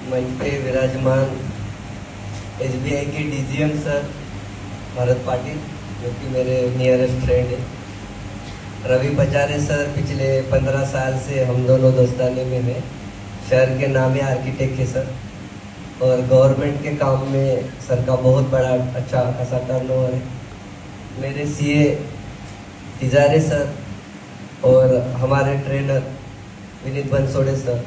मंच पे विराजमान एसबीआई के डीजीएम सर भरत पाटिल, जो कि मेरे नियरेस्ट फ्रेंड है। रवि पचारे सर पिछले 15 साल से हम दोनों दोस्ताने में हैं। शहर के नामी आर्किटेक्ट है सर, और गवर्नमेंट के काम में सर का बहुत बड़ा अच्छा खासा टर्नओवर है। मेरे सीए तिजारे सर और हमारे ट्रेनर विनीत बंसोड़े सर,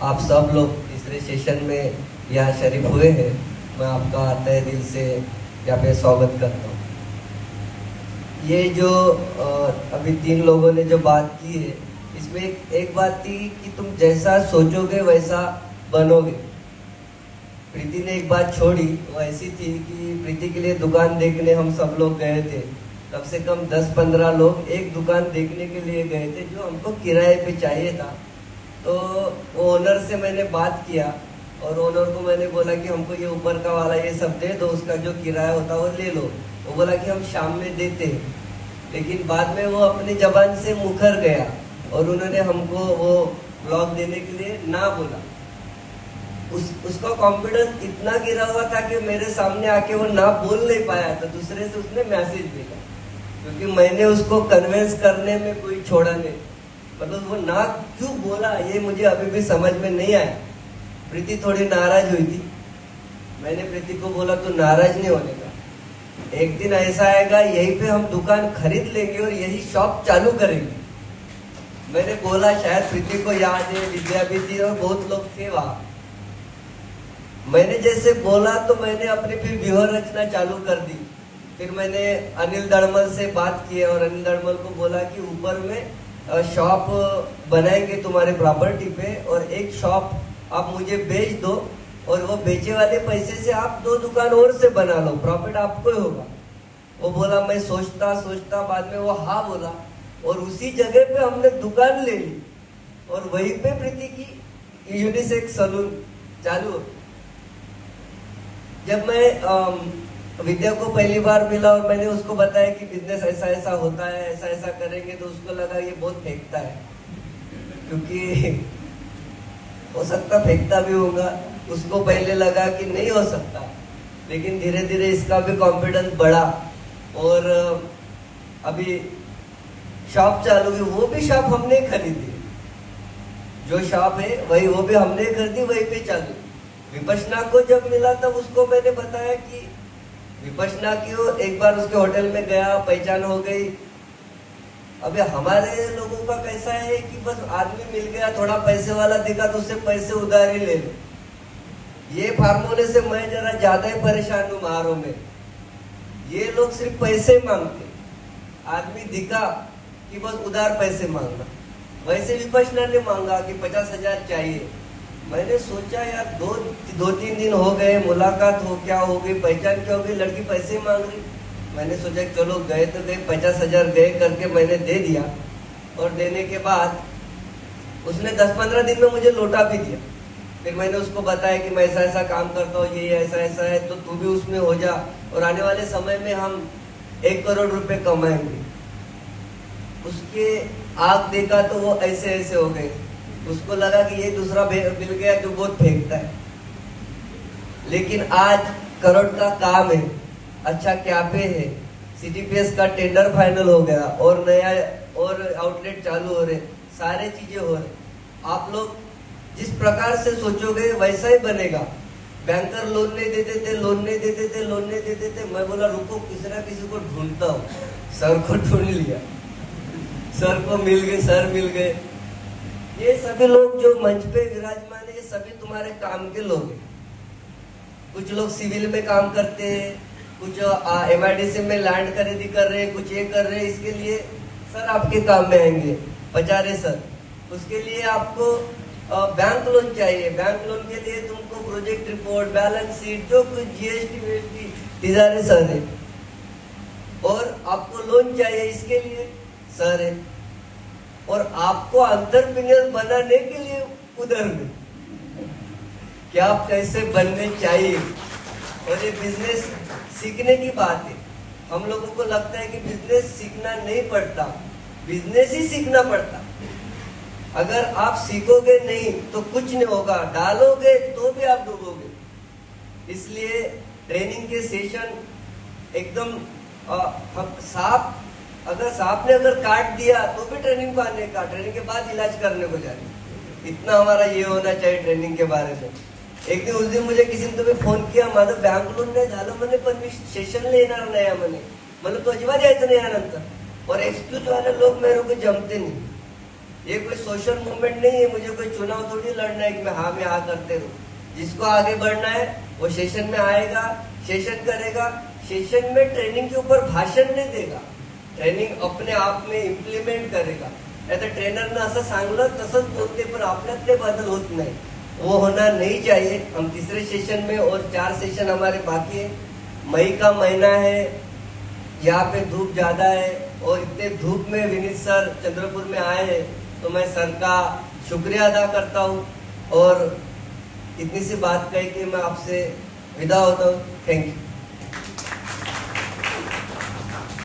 आप सब लोग तीसरे सेशन में यहाँ शरीफ हुए हैं। मैं आपका तहे दिल से यहाँ पे स्वागत करता हूँ। ये जो अभी 3 लोगों ने जो बात की है, इसमें एक बात थी कि तुम जैसा सोचोगे वैसा बनोगे। प्रीति ने एक बात छोड़ी, वो ऐसी थी कि प्रीति के लिए दुकान देखने हम सब लोग गए थे। कम से कम 10-15 लोग एक दुकान देखने के लिए गए थे जो हमको किराए पे चाहिए था। तो वो ओनर से मैंने बात किया और ओनर को मैंने बोला कि हमको ये ऊपर का वाला ये सब दे दो, उसका जो किराया होता है वो ले लो। वो बोला कि हम शाम में देते हैं, लेकिन बाद में वो अपनी जबान से मुकर गया और उन्होंने हमको वो ब्लॉक देने के लिए ना बोला। उसका कॉन्फिडेंस इतना गिरा हुआ था कि मेरे सामने आके वो ना बोल नहीं पाया, तो दूसरे से उसने मैसेज भेजा, क्योंकि मैंने उसको कन्विंस करने में कोई छोड़ा नहीं। मतलब वो ना क्यों बोला ये मुझे अभी भी समझ में नहीं आया। प्रीति थोड़ी नाराज हुई थी। मैंने प्रीति को बोला तू नाराज नहीं होने का, एक दिन ऐसा आएगा यहीं पे हम दुकान खरीद लेंगे और यही शॉप चालू करेंगे। मैंने बोला, शायद प्रीति को याद है, विद्या भी थी और बहुत लोग थे वहां। मैंने जैसे बोला तो मैंने अपनी फिर व्यूह रचना चालू कर दी। फिर मैंने अनिल दड़मल से बात की और अनिल दड़मल को बोला कि ऊपर में शॉप बनाएंगे तुम्हारे प्रॉपर्टी पे, और एक शॉप आप मुझे बेच दो और वो बेचे वाले पैसे से आप 2 दुकान और से बना लो, प्रॉफिट आपको ही होगा। वो बोला मैं सोचता सोचता, बाद में वो हाँ बोला और उसी जगह पे हमने दुकान ले ली और वहीं पे प्रीति की यूनिसेक्स सलून चालू। जब मैं विद्या को पहली बार मिला और मैंने उसको बताया कि बिजनेस ऐसा ऐसा होता है, ऐसा ऐसा करेंगे, तो उसको लगा ये बहुत फेंकता है, क्योंकि हो सकता फेंकता भी होगा। उसको पहले लगा कि नहीं हो सकता, लेकिन धीरे धीरे इसका भी कॉन्फिडेंस बढ़ा और अभी शॉप चालू हुई। वो भी शॉप हमने खरीदी, जो शॉप है वही, वो भी हमने खरीदी, वही पे चालू। विपशना को जब मिला तब उसको मैंने बताया कि विपशना की एक बार उसके होटल में गया, पहचान हो गई। अबे हमारे लोगों का कैसा है कि बस आदमी मिल गया, थोड़ा पैसे वाला दिखा तो उससे पैसे उधार ही ले लो। ये फार्मूले से मैं जरा ज्यादा ही परेशान हूँ मारों में। ये लोग सिर्फ पैसे मांगते, आदमी दिखा कि बस उधार पैसे मांगना। वैसे विपशना ने मांगा कि 50,000 चाहिए। मैंने सोचा यार 2-3 दिन हो गए, मुलाकात हो क्या हो गई, पहचान क्या हो गई, लड़की पैसे मांग रही। मैंने सोचा चलो गए तो गए, 50,000 गए करके मैंने दे दिया। और देने के बाद उसने 10-15 दिन में मुझे लौटा भी दिया। फिर मैंने उसको बताया कि मैं ऐसा ऐसा काम करता हूँ, ये ऐसा ऐसा है, तो तू भी उसमें हो जा और आने वाले समय में हम 1 करोड़ रुपए कमाएंगे। उसके आग देखा तो वो ऐसे ऐसे हो गए। उसको लगा कि ये दूसरा मिल गया जो बहुत फेंकता है। लेकिन आज करोड़ का काम है, अच्छा कैफे है, सिटीपीएस का टेंडर फाइनल हो गया और नया और आउटलेट चालू हो रहे, सारे चीजें हो रहे। आप लोग जिस प्रकार से सोचोगे वैसा ही बनेगा। बैंकर लोन नहीं देते थे, लोन नहीं देते थे, लोन नहीं देते थे। मैं बोला रुको, किसी ना किसी को ढूंढता हूँ। सर को ढूंढ लिया, सर को मिल गए, सर मिल गए। ये सभी लोग जो मंच पे विराजमान है, ये सभी तुम्हारे काम के लोग हैं। कुछ लोग सिविल में काम करते हैं, कुछ एमआईडीसी में लैंड खरीदी कर रहे हैं, कुछ ये कर रहे हैं। इसके लिए सर आपके काम में आएंगे, पचारे सर। उसके लिए आपको बैंक लोन चाहिए, बैंक लोन के लिए तुमको प्रोजेक्ट रिपोर्ट, बैलेंस शीट, जो कुछ जीएसटी वीएसटी, तिजारे सर है। और आपको लोन चाहिए, इसके लिए सर है। और आपको एंटरप्रेन्योर बनाने के लिए उधर में क्या आप कैसे बनने चाहिए। और ये बिजनेस सीखने की बात है। हम लोगों को लगता है कि बिजनेस सीखना नहीं पड़ता, बिजनेस ही सीखना पड़ता। अगर आप सीखोगे नहीं तो कुछ नहीं होगा, डालोगे तो भी आप डूबोगे। इसलिए ट्रेनिंग के सेशन एकदम सांप, अगर सांप ने अगर काट दिया तो भी ट्रेनिंग को आने का, ट्रेनिंग के बाद इलाज करने को जाने, इतना हमारा ये होना चाहिए ट्रेनिंग के बारे में। एक दिन उस दिन मुझे किसी ने तुम्हें फोन किया, माझं बँगलोरने झालं म्हणे पण मी सेशनला येणार नाही म्हणे, मतलब तो अजिबात यायचं नाही यानंतर, और एक्सक्यूज वाले लोग मेरे को जमते नहीं। ये कोई सोशल मूवमेंट नहीं है, मुझे कोई चुनाव थोड़ी लड़ना है कि मैं हाँ करते रहूं। जिसको आगे बढ़ना है वो सेशन में आएगा, सेशन करेगा, सेशन में ट्रेनिंग के ऊपर भाषण नहीं देगा, ट्रेनिंग अपने आप में इम्प्लिमेंट करेगा। नाही तर ट्रेनरनं असं सांगलं तसंच बोलते, पण आपल्यात ते बदल होत नाही, वो होना नहीं चाहिए। हम तीसरे सेशन में और 4 सेशन हमारे बाकी है। मई का महीना है, यहाँ पे धूप ज्यादा है, और इतने धूप में विनीत सर चंद्रपुर में आए हैं, तो मैं सर का शुक्रिया अदा करता हूँ, और इतनी सी बात कही कि मैं आपसे विदा होता हूँ। Thank you.